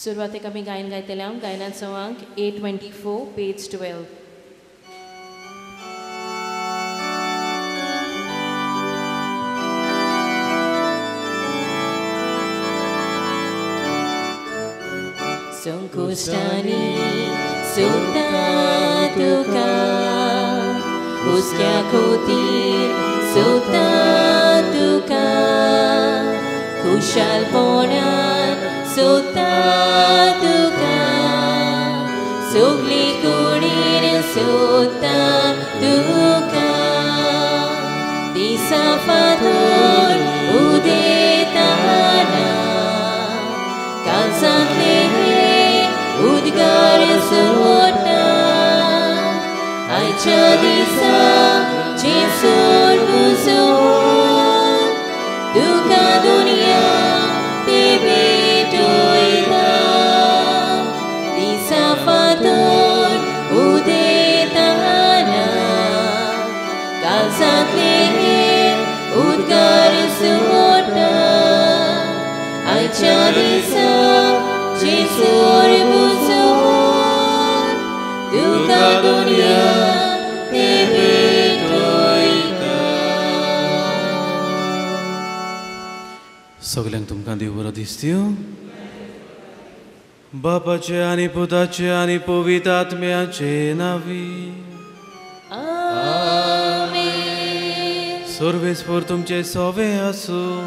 सुरवातेक आमी गायन गायतले हांव गायनाचो अंक 824 पेज 12. संकुष्टानी सुता तुका हुस्क्या खातीर सुता तुका खुशालपणान सुता तुका सगली कुडीर सुता तुका दिसा फातर उदेताना काळजांतले उद्गार सोडटा आयच्या दिसा जेसूर बुजोवन तुका दुनिया ते भेटयता दिसा फातर उदेताना काळजांतले उद्गार सोडटा आयच्या दिसा जेसूर बुजोवन तुका दुनिया ते भेटयता. सगल्यांक तुमकां देव बरो दीस दिवं. बापाचे आनी पुताचे आनी पवित्र आत्म्याचे नावी आमेन. सर्वेस्पर तुमचे सवे आसूं.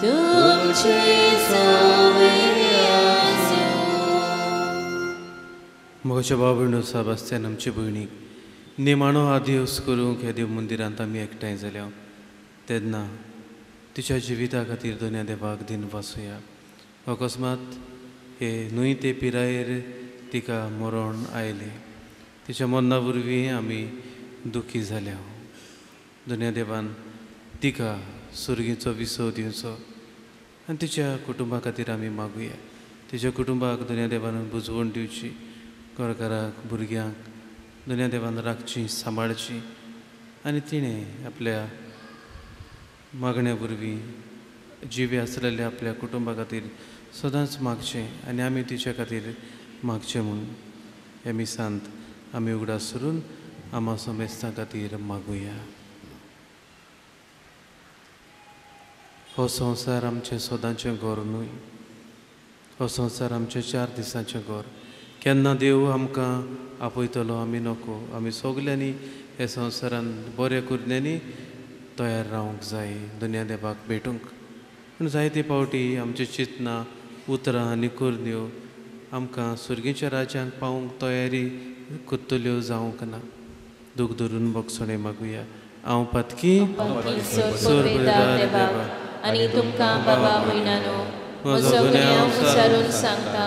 तुमचे सवे आसूं. म्हज्या भाव भयणो साबास्त्यान आमचे भयणीक निमाणो आदिवस करूंक हे देव मंदिरांत आमी एकठांय जाल्या तेन्ना तिच्या जिविता खातीर दोनया देवाक दिन वासुया. अकस्मात हे न्हंय ते पिरायेर तिका मरण आयलें. तिच्या मरणा वरवीं आमी दुखी जाल्या. दोनया देवान तिका सुर्गीचो विसव दिवचो आनी तिच्या कुटुंबा खातीर आमी मागुया. तिच्या कुटुंबाक दोनया देवान बुजवण दिवची. घरकाराक भुरग्यांक दोनया देवान राखची सांबाळची आनी तिणें आपल्या मागण्या वरवीं जिवे आसलेल्या आपल्या कुटुंबा खातीर सदांच मागचें आनी आमी तिच्या खातीर मागचें म्हूण ह्या मिसांत आमी उगडास करून आमा समेस्तां खातीर मागुया. हो संवसार आमचें सदांचें घर न्हय. हो संवसार आमचें 4 दिसांचें घर. केन्ना देव आमकां आपयतलो आमी नको. आमी सगल्यांनी हे संवसारान बऱ्या कुरण्यांनी तयार रावंक जाय दुनिया देवाक भेटूंक. पूण जायते फावटी आमचें चिंतनां उतरां आनी कुरण्यो आमकां सुर्गेच्या राज्यांक पावूंक तयारी करतल्यो जावंक ना. दूख धरून बगसणें मागुया. हांव पातकी आनी तुमकां बाबा भयणानो म्हजो गुन्यांव विचारून सांगता.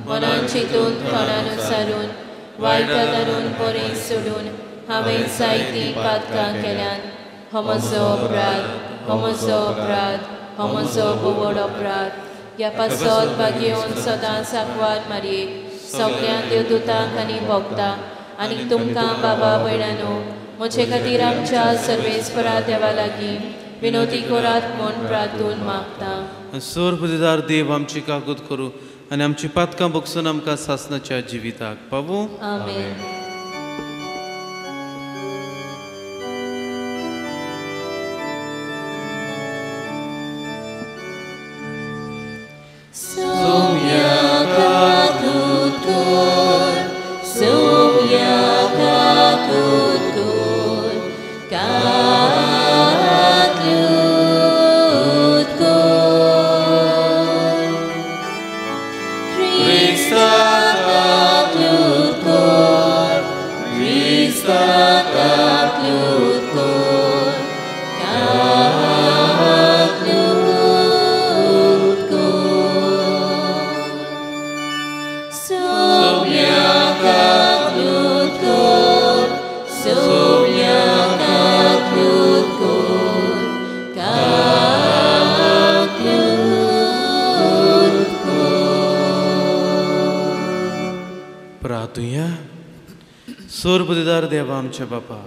मनान चिंतून तोंडान विचारून वायटा धरून बरें सोडून हांवें जायती पातकां केल्यान. हो म्हजो अपराध, हो म्हजो अपराध, हो म्हजो बोवड अपराध. ह्या पासत घेवन सदांच आंकवार मारयेक सगळ्या देवदूतांक आनी भोगता आनी तुमकां बाबा भयणानो म्हजे खातीर आमच्या सर्वेस्परा देवा लागीं विनोदी करात म्हूण प्रार्थून मागता. सोर्पदार देव आमची काकूत करूं आनी आमची पातकां बगसून आमकां सासणाच्या जिविताक पावूं. आमेन. सोम्या काकूत कर, सोम्या काकूत कर, काकूत कर. Krista काकूत कर, Krista काकूत कर, काकूत कर. सोम्या काकूत कर, सोम्या काकूत कर, काकूत कर. प्रार्थुया. सोर्पदार देवा आमच्या बापा,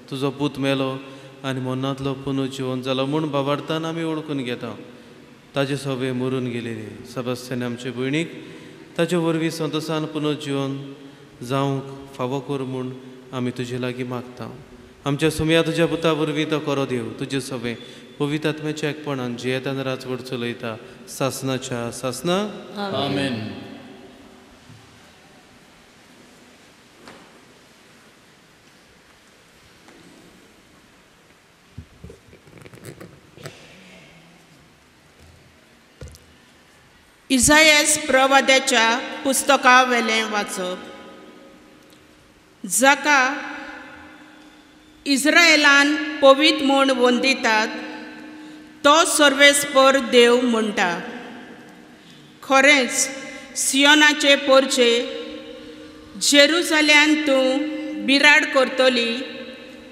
तुजो पूत मेलो आनी मनांतलो पुनू जिवन जालो म्हूण बाबार्थान आमी ओळखून घेता. ताजे सवे मरून गेलेले सबस्त्यान आमचे भयणीक ताचे वरवीं संतोशान पुनर्जीवन जावंक फावो कर म्हूण आमी तुजे लागीं मागता. आमच्या सुमया तुज्या पुता वरवीं तो करो देव तुजे सवे पवित्र आत्म्याच्या एकपणान जियेतान राजवट चलयता सासनाच्या सासना. आमेन. इसायास प्रवाद्याच्या पुस्तका वेलें वाचप. जाका इस्रायेलान पवित म्हूण वंदितात तो सर्वेस्पर देव म्हणटा. खरेंच सियोनाचे पोरचे जेरुसल्यान तूं बिराड करतली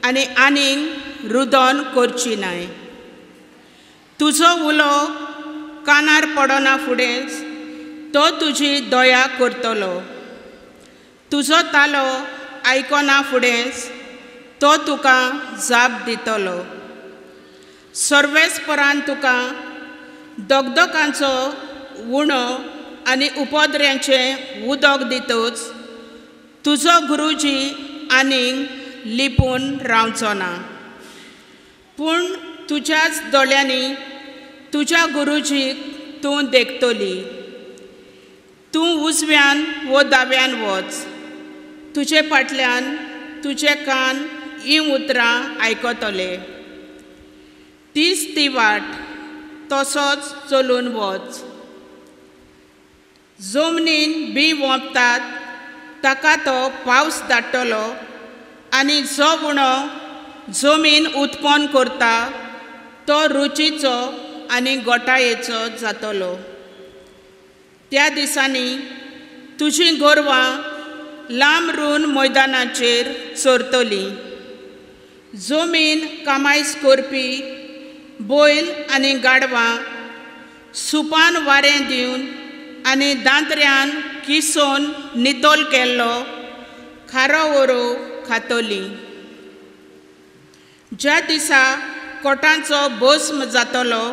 आनी आनीक रुदन करची नाय. तुजो उलो कानार पडना फुडेंच तो तुजी दया करतलो. तुजो तालो आयकना फुडेंच तो तुका जाप दितलो. सर्वेस्परान तुका दगदकांचो उणो आनी उपद्र्यांचें उदक दितच तुजो गुरुजी आनीक लिपून रावचो ना. पूण तुज्याच दोळ्यांनी तुज्या गुरुजीक तूं देखतली. तूं उजव्यान वो दाव्यान वच. तुजे फाटल्यान तुजे कान ही उतरां आयकतले. तीच ती वाट तसोच चलून वच. जमनीन बी वोंपतात ताका तो पावस धाडटलो आनी जो उणो जमीन उत्पन्न करता तो रुचीचो आनी गोठायेचो जातलो. त्या दिसांनी तुजी गोरवां लांब रून मैदानाचेर चरतली. जमीन कामायज करपी बैल आनी गाडवां सुपान वारें दिवन आनी दांत्र्यान किसोन नितोल केल्लो खारो ओरो खातली. ज्या दिसा कोटांचो भस्म जातलो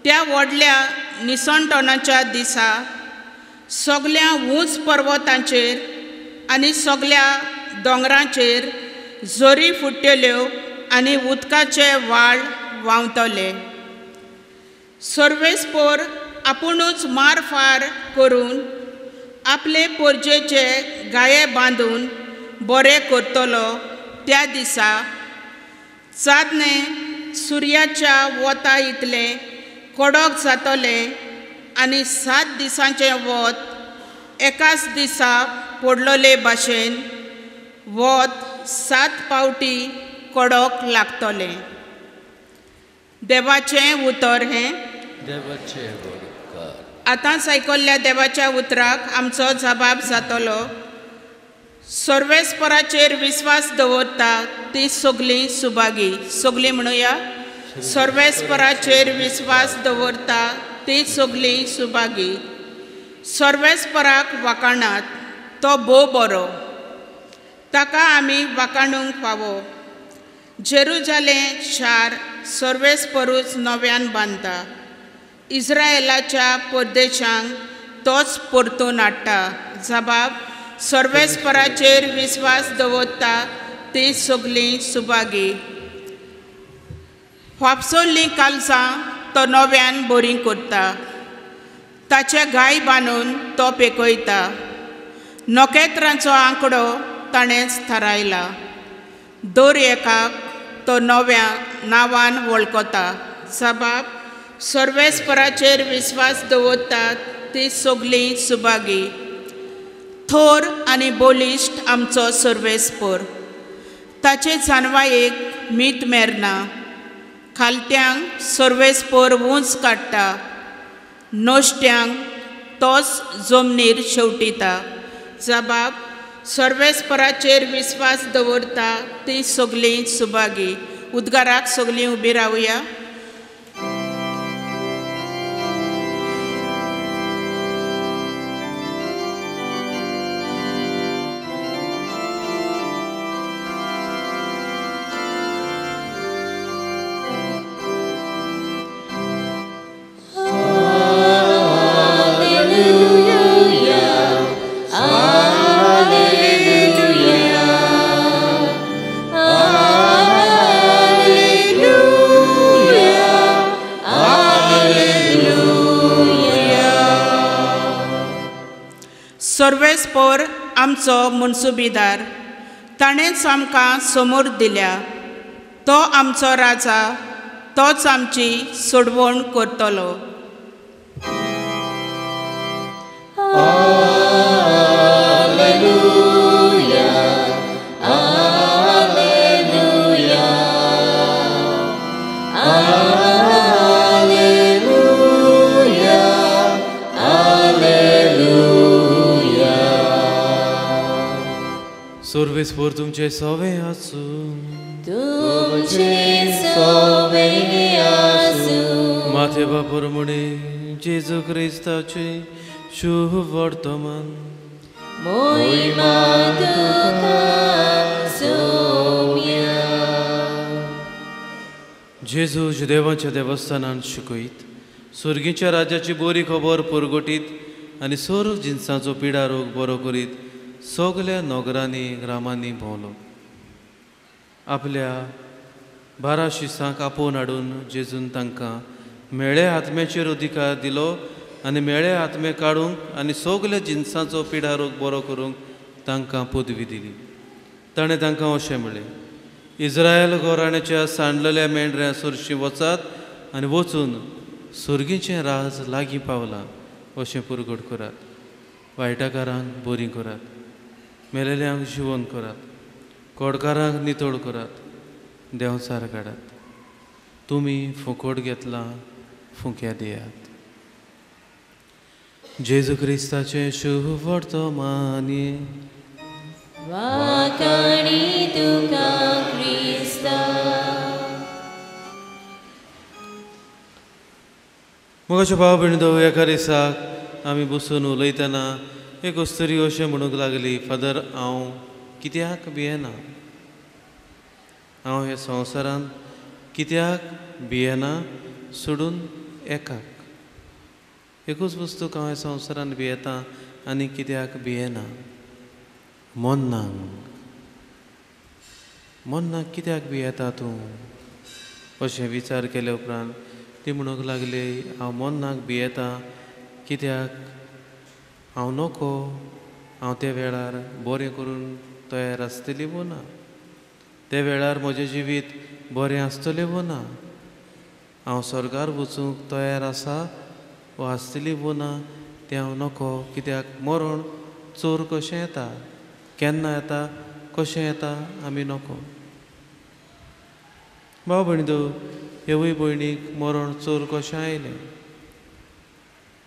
त्या व्हडल्या निसंटोनाच्या दिसा सगळ्या उंच पर्वतांचेर आनी सगळ्या दोंगरांचेर झरी फुट्टल्यो आनी उदकाचे व्हाळ व्हांवतले. सर्वेस्पर आपुणूच मारफार करून आपले पोरजेचे गाये बांदून बरें करतलो. त्या दिसा चादणें सुर्याच्या वता इतले कडक जातले आनी 7 दिसांचें वत एकाच दिसा पडलोले भाशेन वत 7 पावटी कडक लागतले. देवाचें उतर हें. आतांच आयकल्ल्या देवाच्या उतराक आमचो जबाब जातलो. सर्वेस्पराचेर विस्वास दवरता ती सगळीं सुभागी. सगळीं म्हणुया. सर्वेस्पराचेर विस्वास दवरता ती सगळीं सुभागी. सर्वेस्पराक वाखाणात तो भोव बरो. ताका आमी वाखाणूंक फावो. जेरुजालेम शार सर्वेस्परूच नव्यान बांदता. इस्रायेलाच्या परदेशांक तोच परतून हाडटा. जबाब. सर्वेस्पराचेर विस्वास दवरता ती सगळीं सुभागी. वापसल्लीं कालसां तो नव्यान बरीं करता. ताचे गाय बांदून तो पेकयता. नखेत्रांचो आंकडो ताणेंच थारायला. दर एकाक तो नव्या नांवान वळखता. जबाब. सर्वेस्पराचेर विस्वास दवरतात ती सगळीं सुभागी. थोर आनी बोलिश्ट आमचो सर्वेस्पर. ताचे जानवायेक मीत मेरना. खालत्यांक सर्वेस्पर उंच काडटा. नोश्ट्यांक तोच जमनीर शेवटिता. जबाब. सर्वेस्पराचेर विस्वास दवरता ती सगळीं सुभागी. उद्गाराक सगळीं उबी रावया. Hallelujah. सर्वेस्पोर आमचो मुनसुबीदार, ताणेंच आमकां समोर दिल्या. तो आमचो राजा, तोच आमची सोडवण करतलो. सर्वेस्पोर तुमचे सवे आसूं. तुमचे सोवे आसूं. माथे बापर म्हणे जेजू क्रिस्ताचे शुभ वर्तमान. मोहिमा तुका सौम्या. जेजू देवाच्या देवस्थानांत शिकयत सुर्गीच्या राज्याची बरी खबर परगटीत आनी सर्व जिन्सांचो पिडा रोग बरो करीत सगल्या नगरांनी ग्रामांनी भोंवलो. आपल्या 12 शिसांक आपोवन हाडून जेजून तांकां मेळे आत्म्याचेर अधिकार दिलो आनी मेळे आत्मे काडूंक आनी सगल्या जिन्सांचो पिडा रोग बरो करूंक तांकां पदवी दिली. ताणें तांकां अशें म्हणलें, इस्रायल घराण्याच्या सांडलेल्या मेंढऱ्या सुरशी वचात आनी वचून सुर्गीचें राज लागीं पावलां अशें पुरगट करात. वायटाकारांक बरीं करात, मेलेल्यांक जिवंत करात, कोडकारांक नितळ करात, देंवचार काडात. तुमी फुकट घेतलां, फुक्या दियात. जेजू क्रिस्ताचें शुभ वर्तमानी. वाकाणी तुका क्रिस्ता. मुगाचे भाव भयणीं, एका दिसाक आमी बसून उलयतना एक अस्तरी अशें म्हणूंक लागली, फादर हांव कित्याक भियेना, हांव हे संवसारांत कित्याक भियेना सोडून एकाक. एकूच वस्तूक हांव ह्या संवसारांत भियेतां आनी कित्याक भियेना, मोन्नाक. मोन्नाक कित्याक भियेता तूं अशें विचार केले उपरांत ती म्हणूंक लागली, हांव मोन्नाक भियेतां कित्याक हांव नोको, हांव त्या वेळार बरें करून तयार आसतली वो ना, त्या वेळार म्हजें जिवीत बरें आसतलें वो ना, हांव स्वर्गार वचूंक तयार आसा वो आसतली वो ना तें हांव नोको. कित्याक मरण चोर कशें येता, केन्ना येता, कशें येता आमी नोको. भाव भयणीं, ह्योय भयणीक मरण चोर कशें आयलें,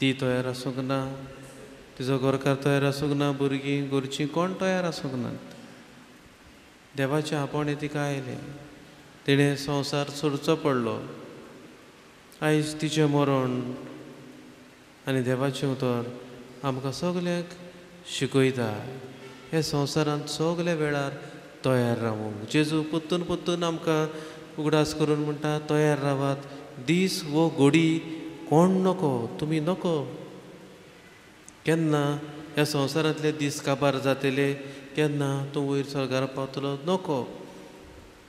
ती तयार आसूंक ना, तिजो घरकार तयार आसूंक ना, भुरगीं घरचीं कोण तयार आसूंक नात. देवाचें आपणे तिका आयलें, तिणें संवसार सोडचो पडलो. आयज तिचें मरण आनी देवाचें उतर आमकां सगल्यांक शिकयता, हे संवसारांत सगल्या वेळार तयार रावूंक. जेजू पोत्तून पोत्तून आमकां उगडास करून म्हणटा, तयार रावात, दीस वो घडी कोण नोको, तुमी नोको. केन्ना ह्या संवसारांतले दीस काबार जातले, केन्ना तूं वयर स्वर्गार पावतलो, नोको.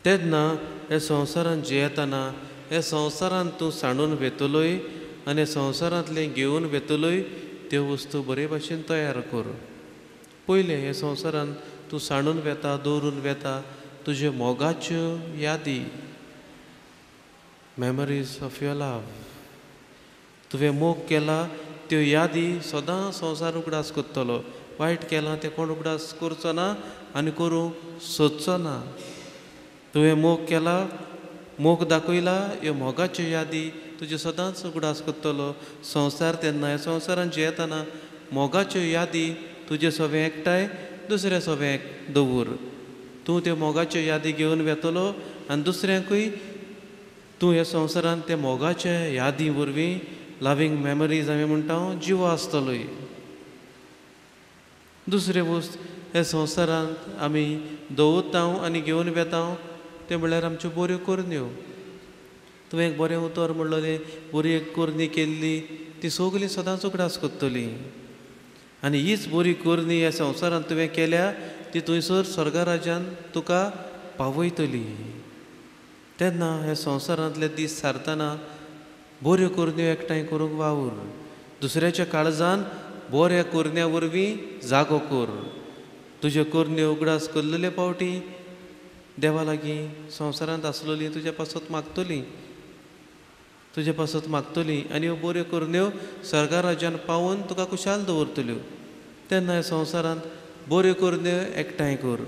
तेन्ना हे संवसारांत जियेतना हे संवसारांत तूं सांडून वेतलोय आनी हे संवसारांतलें घेवन वेतलोय त्यो वस्तू बरे भाशेन तयार कर. पयले हे संवसारांत तूं सांडून वेता, दवरून वेता तुजे मोगाच्यो यादी, मेमरीज ऑफ युअर लव. तुवें मोग केला त्यो यादी सदां संवसार उगडास करतलो. वायट केलां तें कोण उगडास करचो ना आनी करूंक सोदचो ना. तुवें मोग केला, मोग दाखयला, ह्यो मोगाच्यो यादी तुजे सदांच उगडास करतलो. संवसार तेन्ना ह्या संवसारांत जियेतना मोगाच्यो यादी तुजे सवें एकठांय, दुसऱ्या सवें दवर. तूं त्यो मोगाच्यो यादी घेवन वेतलो आनी दुसऱ्यांकूय तूं ह्या संवसारांत त्या मोगाच्या यादी वरवीं लवींग मेमरीज आमी म्हणटा जिवो आसतलोय. दुसरे वस्त हे संवसारांत आमी दवरता आनी घेवन वेता ते म्हळ्यार आमच्यो बऱ्यो करण्यो. तुवें एक बरें उतर म्हणलें, बरी एक करणी केल्ली, ती सगळी सदांच उगडास करतली. आनी हीच बरी करणी ह्या संवसारांत तुवें केल्या ती थंयसर स्वर्गा राज्यांत तुका पावयतली. तेन्ना ह्या संवसारांतले दीस सारतना बऱ्यो करण्यो एकठांय करूंक वावर. दुसऱ्याच्या काळजान बऱ्या करण्या वरवीं जागो कर. तुजे करण्यो उगडास केल्ले पावटी देवा लागीं संवसारांत आसलेलीं तुज्या पासत मागतलीं, तुजे पासत मागतलीं आनी ह्यो बऱ्यो करण्यो स्वर्गा राज्यान पावून तुका खुशाल दवरतल्यो. तेन्ना ह्या संवसारांत बऱ्यो करण्यो एकठांय कर.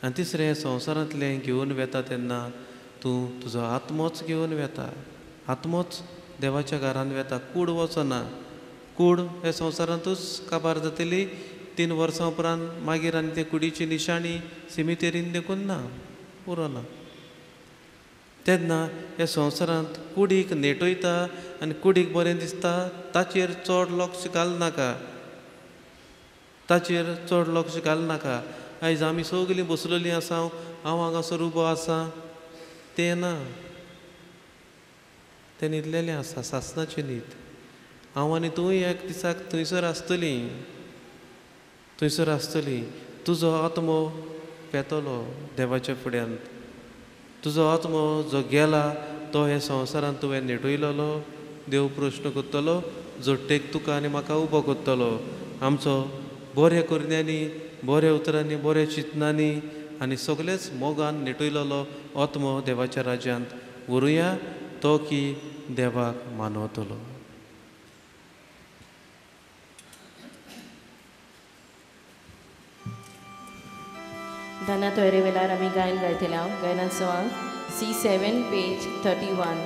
आनी तिसरें, संवसारांतलें घेवन वेता तेन्ना तूं तुजो आत्मोच घेवन वेता. आत्मोच देवाच्या घरांत वेता, कूड वचना. कूड हे संवसारांतूच काबार जातली. 3 वर्सां उपरांत मागीर आनी ते कुडीची निशाणी सिमितेरीन देखून ना, उरना. तेन्ना ह्या संवसारांत कुडीक नेटयता आनी कुडीक बरें दिसता ताचेर चड लक्ष घालनाका. ताचेर चड लक्ष घालनाका. आयज आमी सगलीं बसलेलीं आसा, हांव हांगासर उबो आसा, तें ना. तें न्हिदलेलें आसा, सासणाचें न्हीद. हांव आनी तूंय एक दिसाक थंयसर आसतलीं, थंयसर आसतलीं. तुजो आत्मो पेतलो देवाच्या फुड्यांत. तुजो आत्मो जो गेला तो हे संवसारांत तुवें नेटयलोलो, देव प्रश्न करतलो, जोडटेक तुका आनी म्हाका उबो करतलो. आमचो बऱ्या करण्यांनी, बऱ्या उतरांनी, बऱ्या चिंतनांनी आनी सगळेच मोगान नेटयलोलो आत्मो देवाच्या राज्यांत व्हरुया, तो की देवाक मानवतलो. धना तोयरे वेळार आमी गायन गायतले हांव. गायनाचो अंक C7 page 31.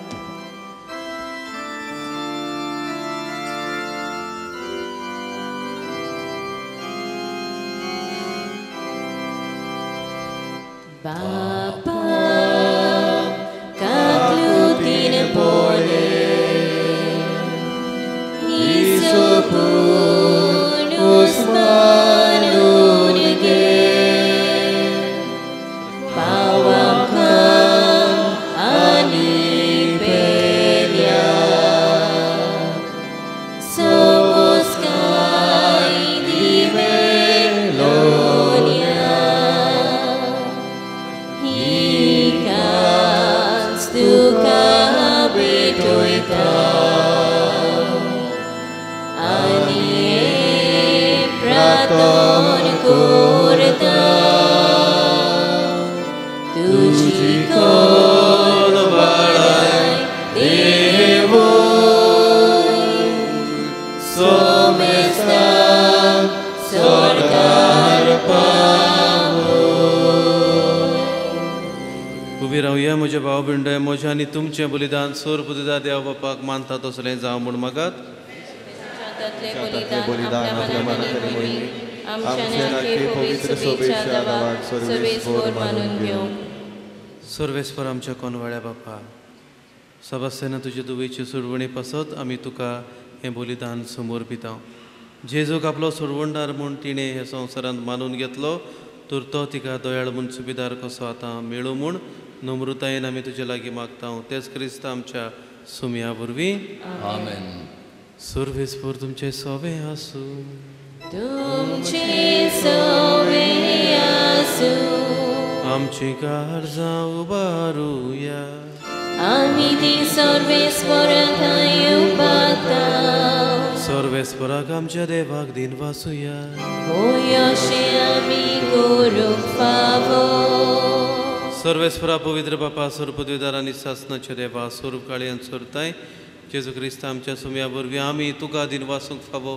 Bapa kaklutin pole isopun usmanunge pawakam anipenya somuskai dimelonia Stuka betoita ani praton kurta tuji kol balai devo somesta sorgar उबी रावया म्हज्या भाव भिंडय, म्हजें आनी तुमचें बलिदान सोर पुदिदा देवा बापाक मानता तसलें जावं म्हूण मागात. सर्वेस्पर आमच्या कोनवाळ्या बापा, सबास्तेना तुजे दुवेची सुरवणी पासत आमी तुका हें बलिदान समर्पिता. जेजूक आपलो सुरवणदार म्हूण तिणें हे संवसारांत मानून घेतलो, तर तो तिका दयाळ म्हूण सुबेदार कसो आतां मेळूं म्हूण नम्रतायेन आमी तुजे लागीं मागता. तेच क्रिस्त आमच्या सुमया वरवीं. आमेन. सर्वेस्पर तुमचे सोबे आसूं. तुमचे सोबे आसूं. आमची काळजां उबारुया. आमी ती सर्वेस्पराक उबारता. सर्वेस्पराक आमच्या देवाक दिन वासुया. होय अशें आमी करूंक फावो. सर्वेस्परा पवित्र बापा, सोर पदवीदार आनी सासणाचे देवा, सोर काळयांत सोरताय जेजू क्रिस्त आमच्या सुमया वरवीं आमी तुका दिन वासूंक फावो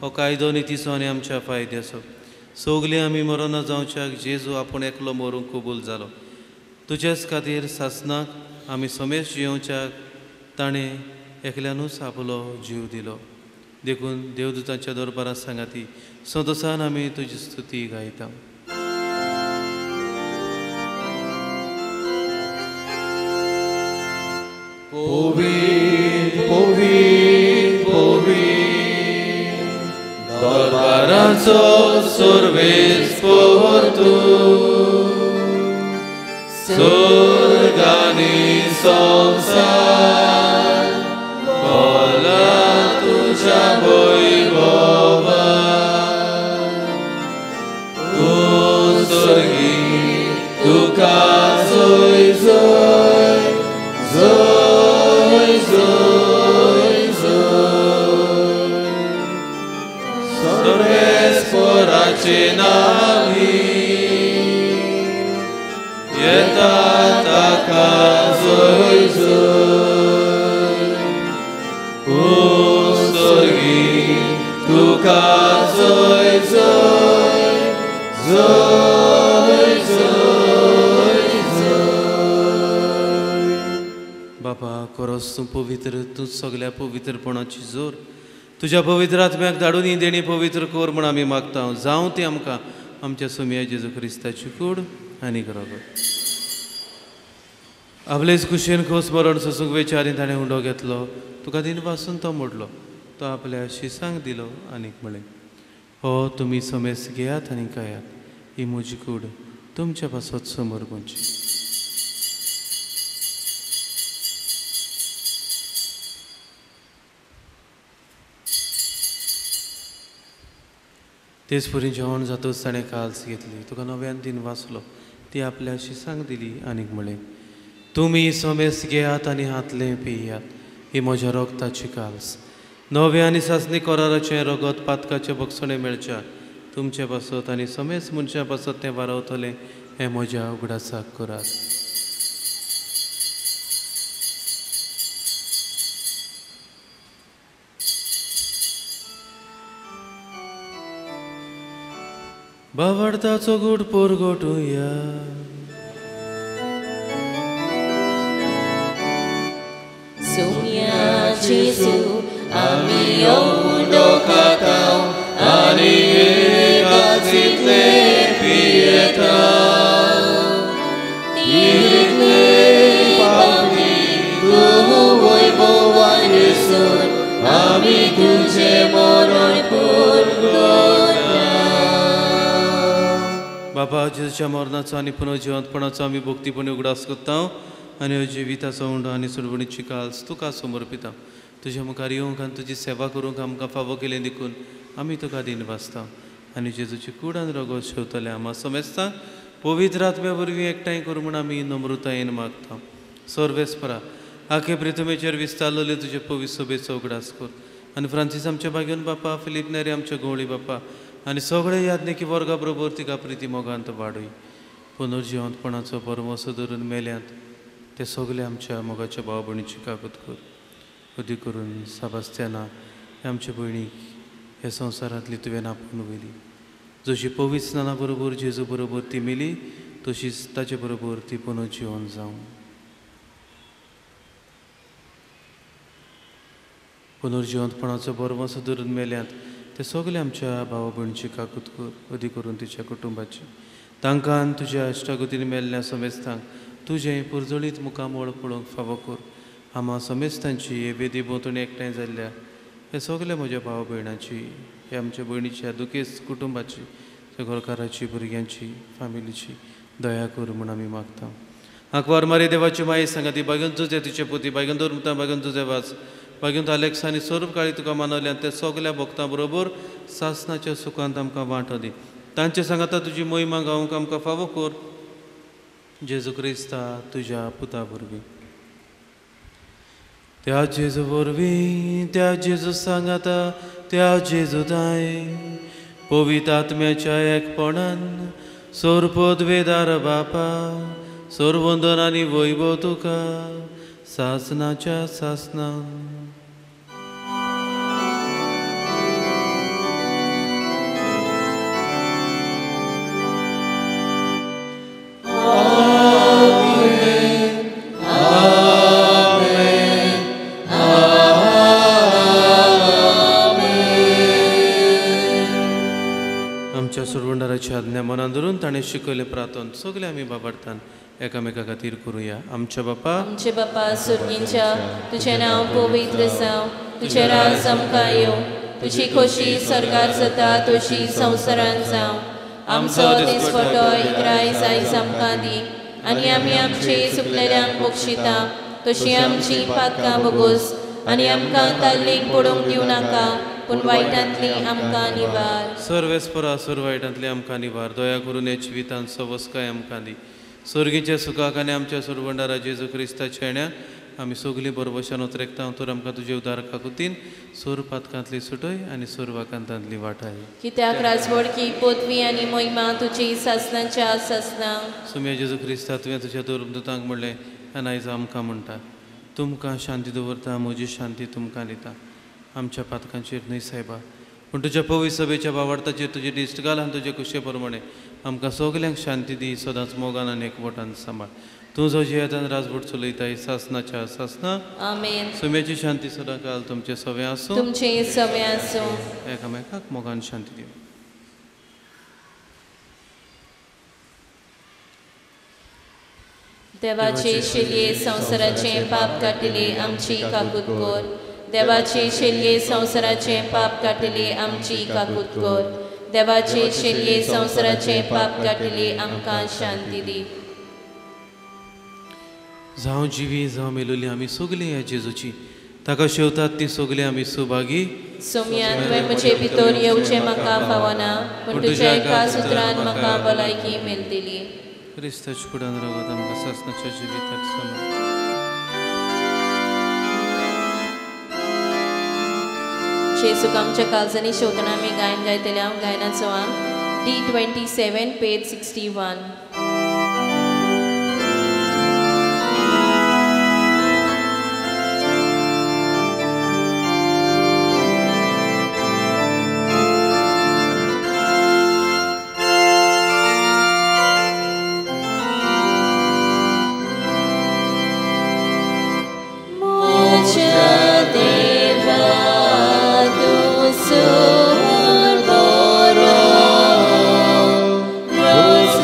हो कायदो नितीचो आनी आमच्या फायद्याचो. सोगलीं आमी मरना जावच्याक जेजू आपूण एकलो मरूंक कबूल जालो. तुजेच खातीर सासणाक आमी समेश जियोवच्याक ताणें एकल्यानूच आपलो जीव दिलो. देखून देवदूतांच्या दरबारांत सांगाती सदोसान आमी तुजी स्तुती गायता. Povin, povin, povin, दरबाराचो सर्वेस्पर तूं, स्वर्ग आनी संवसार भला तुज्या वैभवान. ओ स्वर्गी तुका जय जय जय जय जय. ताचे नावी येता ताका जोय जोय ओ स्वर्गी तुका जोय जोय जोय जोय जोय बाबा खरोच तूं पवित्र तूं सगळ्या पवित्रपणाची जोर तुझ्या पवित्र आत्म्याक धाडून ही देणी पवित्र कोर म्हण आमी मागता जावं ती आमकां आमच्या सुमया जेजू क्रिस्ताची कूड आनी रगत आपलेच कुशेन खोस मरण सोसूंक विचारी ताणें हुंडो घेतलो तुका दिन पासून तो मोडलो तो आपल्या शिसांक दिलो आनीक म्हळें हो तुमी समेस घेयात आनी खायात ही म्हजी कूड तुमच्या पासत समोर पोंची तेच परी जेवण जातच ताणें काल्स घेतली तुका नव्यान दिन वाचलो ती आपल्या शिसांक दिली आनीक म्हळें तुमी समेस घेयात आनी हातले पियात ही म्हज्या रोगताची काल्स नवे आनी सासणी कोराराचें रगत पातकाचें भक्षणें मेळच्या तुमचे पासत आनी समेस मनशां पासत तें वारवतलें हें म्हज्या उगडासाक करात बावडताचो गूड पोरगोटुया सुमया जेजू आमी येवंडो खाताव आनी एकाचितले पियेताव तितले पावती तूं वैभवान येसून आमी तुजें मरण बाबा जेजूच्या मरणाचो आनी पुनर्जिवंतपणाचो आमी भक्तीपणी उगडास करता आनी जिविताचो उंडो आनी सुडवणीची काल्स तुका समर्पिता तुज्या मुखार येवंक आनी तुजी सेवा करूंक आमकां फावो केलें देखून आमी तुका दिन वाचता आनी जेजूची कूड आनी रगत शेवतले आमा समेस्तां पवित्र आत्म्या वरवीं एकठांय करूं म्हण आमी नम्रतायेन मागता सर्वेस्परा आखे प्रिथमेचेर विस्तारलेले तुजे पवित्र सभेचो उगडास कर आनी फ्रांसीस आमच्या बागेन बापा फिलीप नेरे आमच्या गवळी बापा आनी सगळे याज्ञिकी वर्गा बरोबर तिका प्रिती मोगांत वाडय पुनर्जिवंतपणाचो परमोसो धरून मेल्यांत ते सगळे आमच्या मोगाच्या भाव भयणीची काकूत कर अदी करून साबास्त्याना आमच्या भयणीक हे संवसारांतली तुवें आपोवन वयली जशी पवित्र स्नाना बरोबर जेजू बरोबर ती मेली तशीच ताचे बरोबर ती पुनर्जिवन जावं पुनर्जिवंतपणाचो परमोसो धरून मेल्यांत ते सगळे आमच्या भावा भयणीची काकूत कर अदी करून तिच्या कुटुंबाची तांकां तुज्या इश्टागतीन मेल्ल्या समेस्तांक तुजें पुरजळीत मुखामोळ पळोवंक फावो कर आमा समेस्तांची हे बेदी भोंवतणी एकठांय जाल्ल्या हे सगळे म्हज्या भावा भयणाची हे आमच्या भयणीच्या दुखेस्त कुटुंबाची त्या घरकाराची भुरग्यांची फॅमिलीची दया कर म्हूण आमी मागता आंकवार मारी देवाची माई सांगा ती बागेन तुजें तुजे पोती बागेन दवरता बागेन तुजें वाच बागेन आलेक्स आनी स्वरूप काळी तुका मानवले आनी ते सगल्या भक्तां बरोबर सासणाच्या सुखांत आमकां वांटो दी तांचे सांगाता तुजी मोहिमा गावूंक आमकां फावो कर जेजू क्रिस्ता तुज्या पुता वरवीं त्या जेजू वरवीं त्या जेजू सांगाता त्या जेजू दाय पवित्र आत्म्याच्या एकपणान सोरपोद्वेदार बापा सोरवंदन आनी वैभव तुका सासणाच्या सासणान आज्ञा मनान धरून ताणें शिकयलें प्रार्थन सगळे आमी बाबार्थान एकामेका खातीर करुया आमचे बापा सुर्गींच्या तुजें नांव पवित्र जावं तुजें राज आमकां येवं तुजी खोशी सरकार जाता तशी संवसारांत जावं आमचो दिसपटो इकराय आयज आमकां दी आनी आमी आमचे चुकलेल्यांक बक्षिता तशी आमची पातकां बोगोस आनी आमकां ताल्लेक पडोवंक दिवं नाका पूण वायटांतली आमकां निवार सर्वेस्परा सुर वायटांतली आमकां निवार दया करून हे जिवितांत सवस्काय आमकां दी सर्गीच्या सुखाक आनी आमच्या सुरवंडारा जेजू क्रिस्ताच्या येण्या आमी सगळीं बरोबशान उतरेकता तर आमकां तुजे उदारका कुतीन सोर पातकांतली सुटय आनी सोर वाकांतांतली वाटाय. कित्याक राजवडकी पदवी आनी महिमा तुजी सासनाच्या सासना. सुम्या जेजू क्रिस्ता तुवें तुज्या दुतांक म्हणलें आनी आयज आमकां म्हणटा तुमकां शांती दवरता म्हजी शांती तुमकां दिता. आमच्या पातकांचेर न्हय सायबा पूण तुज्या पवित्र सभेच्या भावार्थाचेर तुजे दिश्ट घाल आनी तुजे कुशे प्रमाणे आमकां सगल्यांक शांती दी. सदांच मोगान आनी एकवटान सांबाळ. तूं जो जियेतान राजवट चलयताय सासनाच्या सासना. आमेन. सुम्याची शांती सदां काल तुमचे सवे आसूं. तुमचे सवे आसूं. एकामेकाक मोगान शांती दिवं. देवाचे शेलये संवसाराचे पाप काटिले आमची काकूत कोर. देवाचे शेलये संवसाराचे पाप काटिले आमची काकूत कोर. देवाचे शेलये संवसाराचे पाप काटिले आमकां शांती दी. जावं जिवी जावं मेलोली आमी सगलीं ह्या जेजूची ताका शेवतात ती सगलीं आमी सुभागी. सोम्यान तुवें म्हजे भितर येवचें म्हाका फावना पूण तुज्या एका सुत्रान म्हाका भलायकी मेळटली. क्रिस्ताच्या फुडान रावत आमकां सासनाच्या जिविताक सांबाळ. जेजूक आमच्या काळजांनी शेवतना आमी गायन गायतल्या गायनाचो अंक D27 page 61. Rose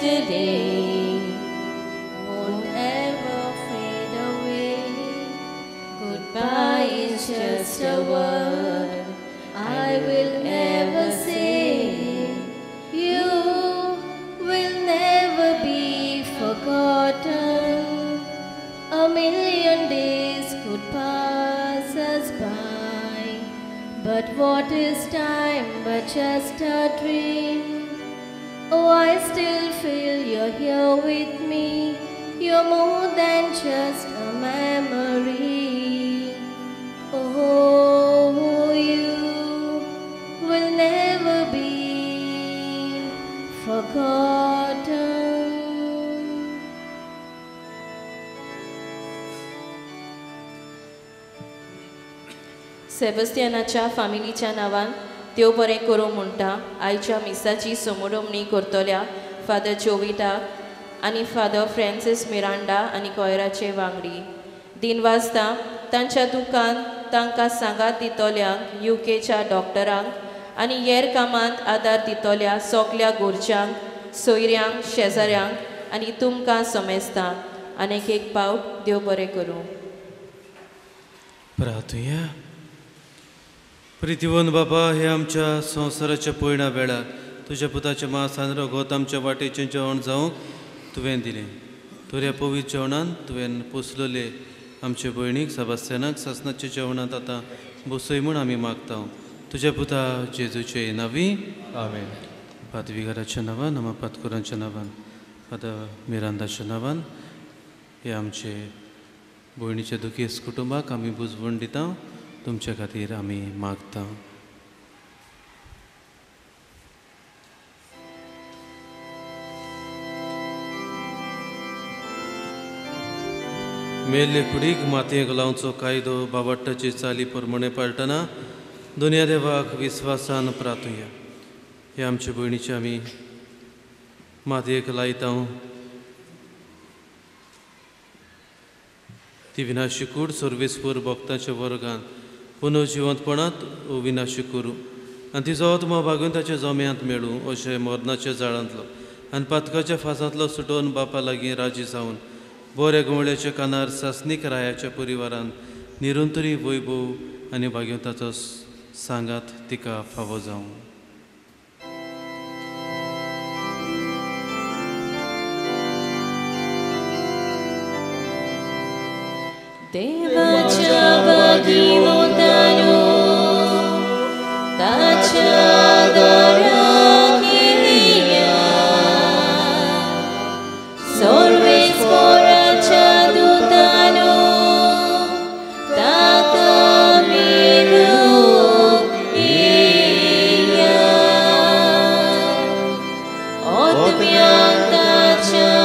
yesterday won't ever fade away. Goodbye is just a word I will ever say. You will never be forgotten. A million days could pass us by, but what is time but just a dream? Oh, I still feel you're here with me. You're more than just a memory. Oh, you will never be forgotten. सेबस्तियानाच्या फामिलीच्या नांवान देव बरें करूं म्हणटा आयच्या मिसाची समोरमणी करतल्या father जोविटा आनी father Francis Miranda आनी कॉयराचे वांगडी दिन वाजता तांच्या दुकान तांकां सांगात दितोल्यांक UKच्या डॉक्टरांक आनी हेर कामांत आदार दितोल्या सगल्या गोरच्यांक सोयऱ्यांक शेजाऱ्यांक आनी तुमकां समेस्तां आनीक एक पावट देव बरें करूं. प्रार्थया. प्रितीवन बाबा, हे आमच्या संवसाराच्या पयल्या वेळार तुज्या पुताच्या मांसान रगत आमच्या वाटेचें जेवण जावंक तुवें दिलें. तुऱ्या पवित्र जेवणान तुवें पुसलेले आमचे भयणीक सेबास्त्यानाक सासणाच्या जेवणांत आतां बसय म्हूण आमी मागता. तुज्या पुता जेजूचे नांवी आमेन. पादविकाराच्या नांवान आमा पातकुरांच्या नांवान फादर मिरांदाच्या नांवान हे आमचे भयणीच्या दुखेस्त कुटुंबाक आमी बुजवण दिता. तुमच्या खातीर आमी मागता. मेल्ले कुडीक मातयेक लावचो कायदो बावट्टाची चाली प्रमाणे पाळटना दुनिया देवाक विस्वासान प्रार्थुया. हे आमचे भयणीचे आमी मातयेक लायता. ती विनाशी कूड सर्वेस्पर भक्तांच्या वर्गांत पुनर्जिवंतपणांत विनाशी करूं आनी तिजो आत्मा भागून ताच्या जम्यांत मेळूं अशें मरणाच्या जाळांतलो आनी पातकाच्या फासांतलो सुटोवन बापा लागीं राजी जावन बऱ्या गुंवळ्याच्या कानार सासनीक रायाच्या परिवारांत निरंतरी वैभव आनी भाग्यवंताचो सांगात तिका फावो जावं. देवाच्या भागीवंतानो ताच्या दाराक येया. सर्वेस्पराच्या दूतानो ताका मेळूंक येया. आत्म्यांक ताच्या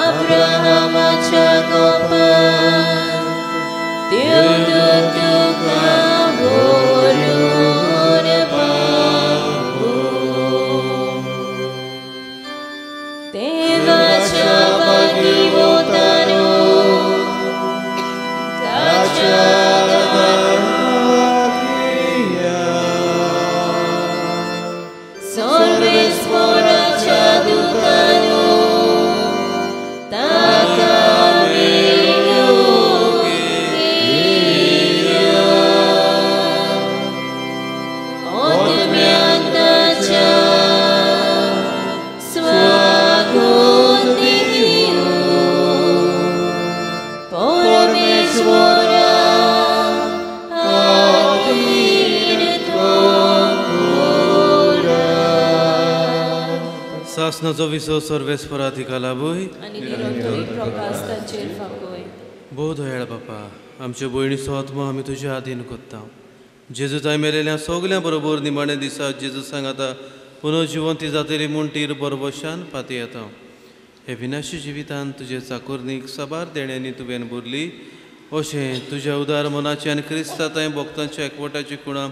Abrahamaच्या गोपान देव तुका बोलून पावो. देवाच्या भागीवंतानो ताच्या दाराक येया. सर्वेस्पराच्या दूतानो सासनाचो विसो सर्वेस्परा तिका लाभूय आनी निरंतरी प्रकाश ताचेर फांकोय. भोव दयाळ बापा, आमचे भयणीचो आत्मा आमी तुज्या आधीन कोत्ता. जेजूताय मेलेल्या सगल्या बरोबर निमाणे दिसा जेजूसांग आतां पुनर्जिवंती जातली म्हूण तीर बरोबशान पाती येता. हे विनाशी जिवितांत तुजे चाकुर्नीक साबार देण्यांनी तुवें भरली अशें तुज्या उदार मनाची आनी क्रिस्तांताय भक्तांच्या एकवटाची कुणां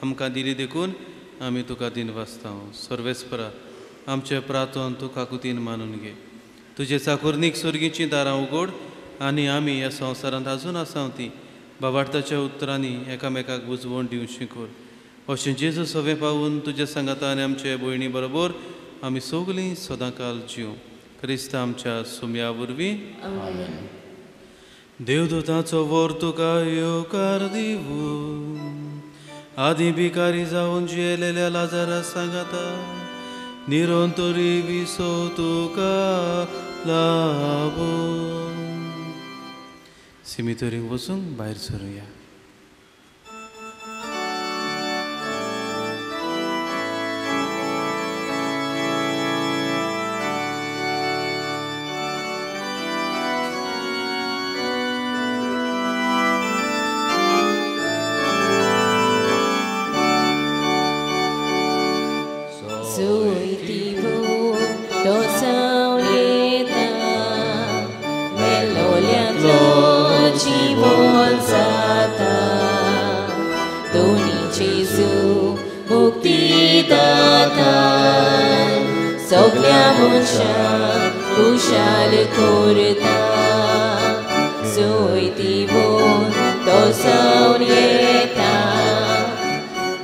आमकां दिली देखून आमी तुका दिन वाचता. सर्वेस्परा आमचे प्रार्थन तूं काकुतीन मानून घे. तुजे चाकुर्नीक सुर्गीचीं दारां उगड आनी आमी ह्या संवसारांत आजून आसां ती बाबार्थाच्या उतरांनी एकामेकाक बुजवण दिवंक शिकोर. अशें जेजू सवें पावून तुज्या सांगाता आनी आमचे भयणी बरोबर आमी सगळीं सदांकाल जीव. क्रिस्त आमच्या सुम्या वरवीं देवदूतांचो वर तुका येवकार दिवूं. आदी भिकारी जावन जियेलेल्या लाजारा सांगाता निरंतरी विसो तुका लाभूं. सिमितोरीक वचूंक भायर सरुया. सगळ्या मनशांक खुशाल करता. सोयती बोन तो सावन येता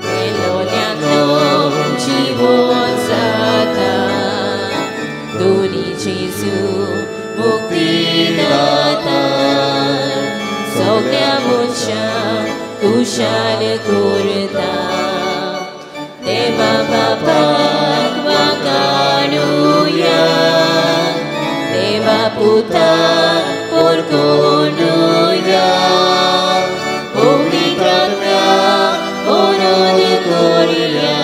मेलोल्यांतलो जीवन जाता. दोनी जेजू मुक्तीदाता सगळ्या मनशांक खुशाल करता. देवा बापाक वाकाणुया देवा पुताक पोरकोणुया पवित्र आत्म्याक ओनोद करुया.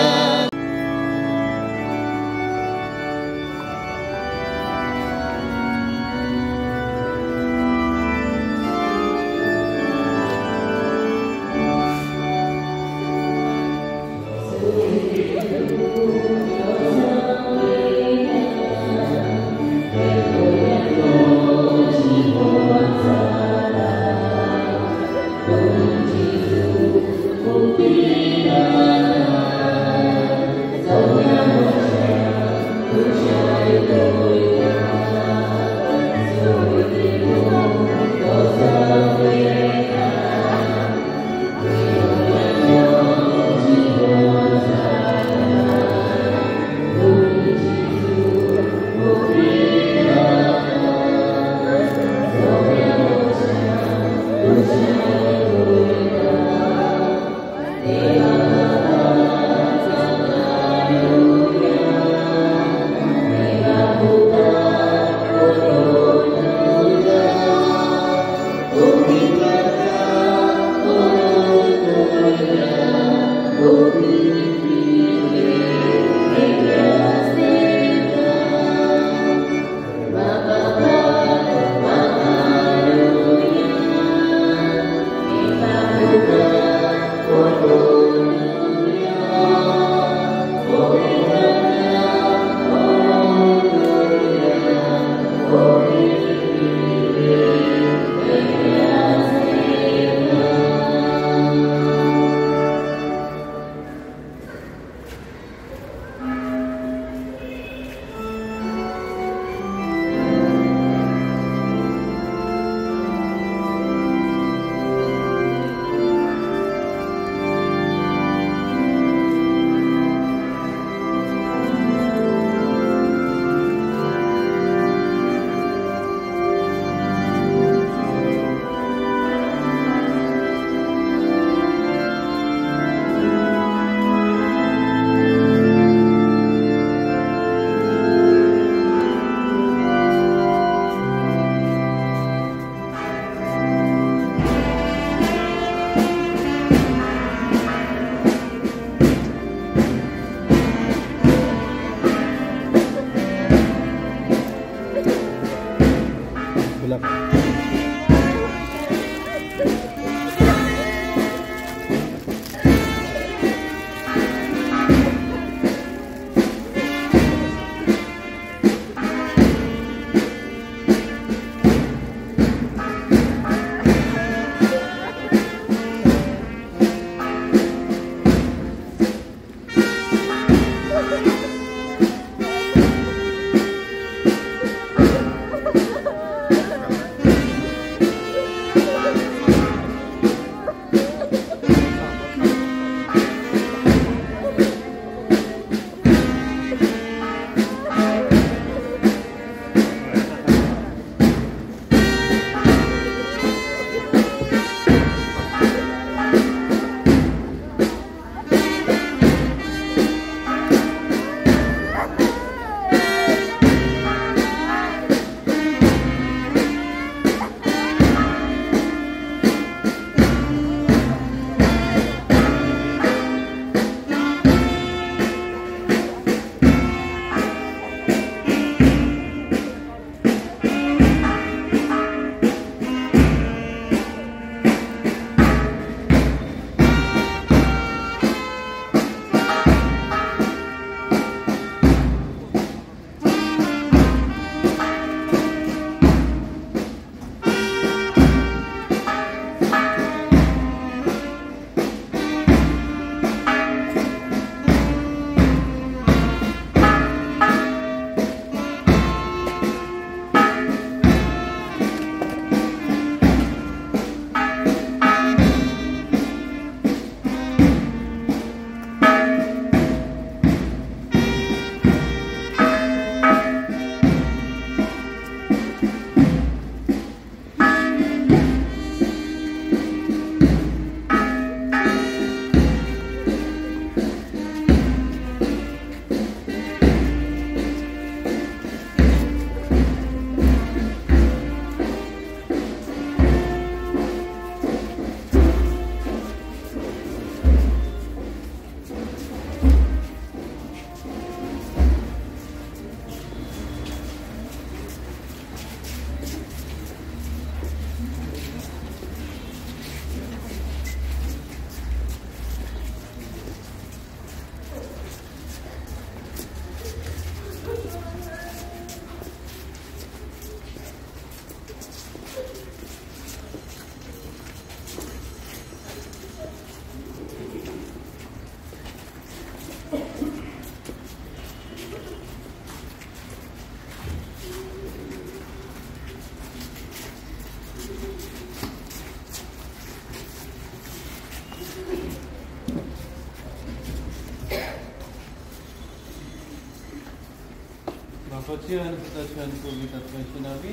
बापाची आणि पुताची आणि पवित्र आत्म्याची नावी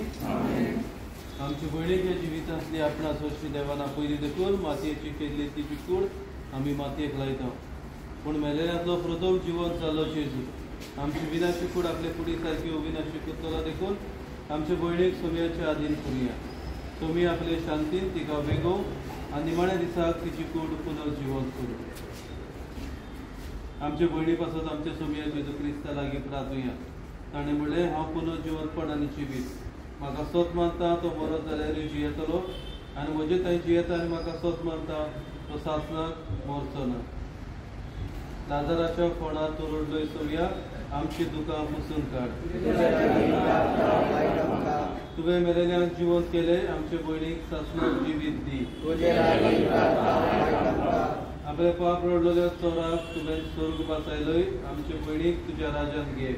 आमची भयणीच्या जिवितांतली आपणा सृश्टी देवाना पयली देखून मातयेची केल्ली तिची कूड आमी मातयेक लायता पूण मेलेल्यांतलो प्रथम जिवन जालो जेजू आमची विनाशी कूड आपले कुडी सारकी अविनाशी करतलो देखून आमच्या भयणीक सोम्याचे आधीन करुया सोमी आपले शांतीन तिका वेगो आनी निमाण्या दिसाक तिची कूड पुनर्जीवन करू आमचे भयणी पासून आमच्या सोम्या जेजू क्रिस्ता लागीं प्रार्थुया ताणें म्हणलें हांव पुनर्जीवनपण आनी जिवीत म्हाका सोत मानता तो मरत जाल्यारूय जियेतलो आनी म्हजे थंय जियेता आनी म्हाका सोत मानता तो सासणाक मरचो ना लाजाराच्या फोंडार तूं रडलोय सोम्या आमची दुकां पुसून काड तुवें मेलेल्यांक जिवंत केले आमचे भयणीक सासणाक जिवीत दी आपले पाप रडलेल्या चोराक तुवें स्वर्ग बासायलोय आमचे भयणीक तुज्या राजान घे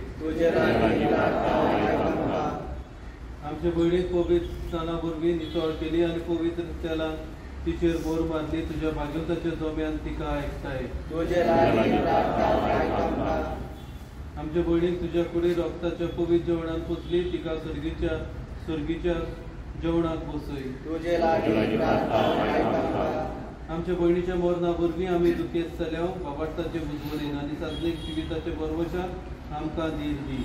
आमचे भयणीक पवित्र स्नाना वरवीं नितळ केली आनी पवित्र तेलान तिचेर मोर मारली तुज्या भाग्यवताच्या जोम्यान तिका आयकताय आमच्या भयणीक तुज्या कुडी रक्ताच्या पवित्र जेवणान पुसली तिका सर्गीच्या जेवणाक बसय आमच्या भयणीच्या मरणा वरवीं आमी दुखेत जाल्या बाबाटाचे बुजवरीन आनी सासणीक जिविताचे बरोवशान आमकां धीर दी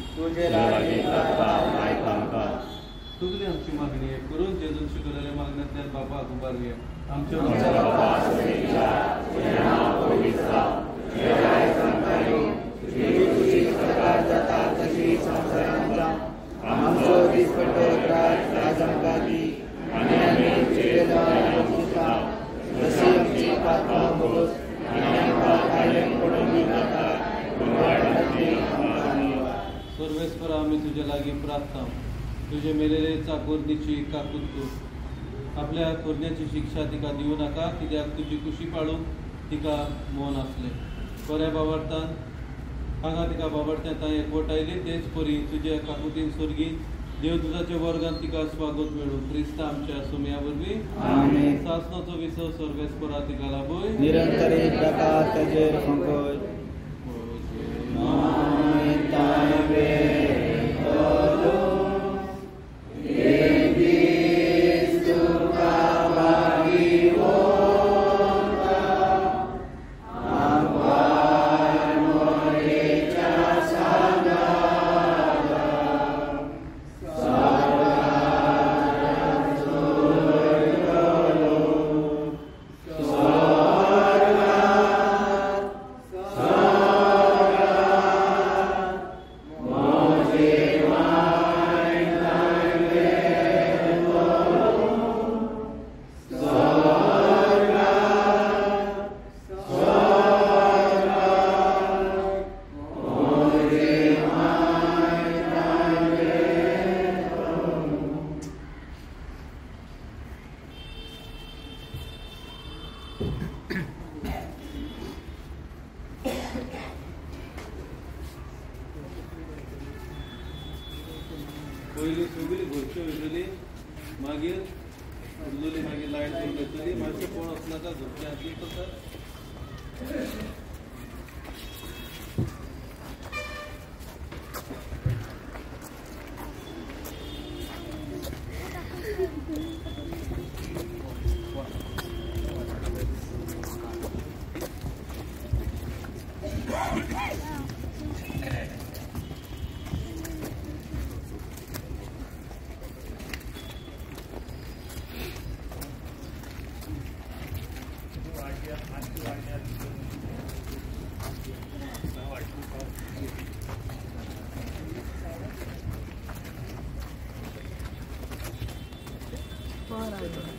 सगळी आमची मागणी एक करून जेजून शिकवलेल्या मागण्यांतल्यान बापाक उबारया आमच्या सर्वेस्पर आमी तुज्या लागीं प्रार्थना तुझे मेलेले चाकोरनीची काकूत तूं आपल्या कोरण्याची शिक्षा तिका दिवं नाका कित्याक तुजी कुशी पाळून तिका मौन आसले बऱ्या बाबडतान हांगा तिका बाबडत्या थंय एकवटायली तेच परी तुज्या काकुतीन सर्गीन देवदूताच्या वर्गान तिका स्वागत मेळूं क्रिस्ता आमच्या सोम्या वरवीं सासणाचो विसव सर्वेस्परा तिका लाभय निरंतरी प्रकाश तेजेर फंकोय पयली सगळी घरच्यो वयतली मागीर उरलेली मागीर लायट बंद जातली मातशें कोण वचनाका घरचें आसली करतात Bora,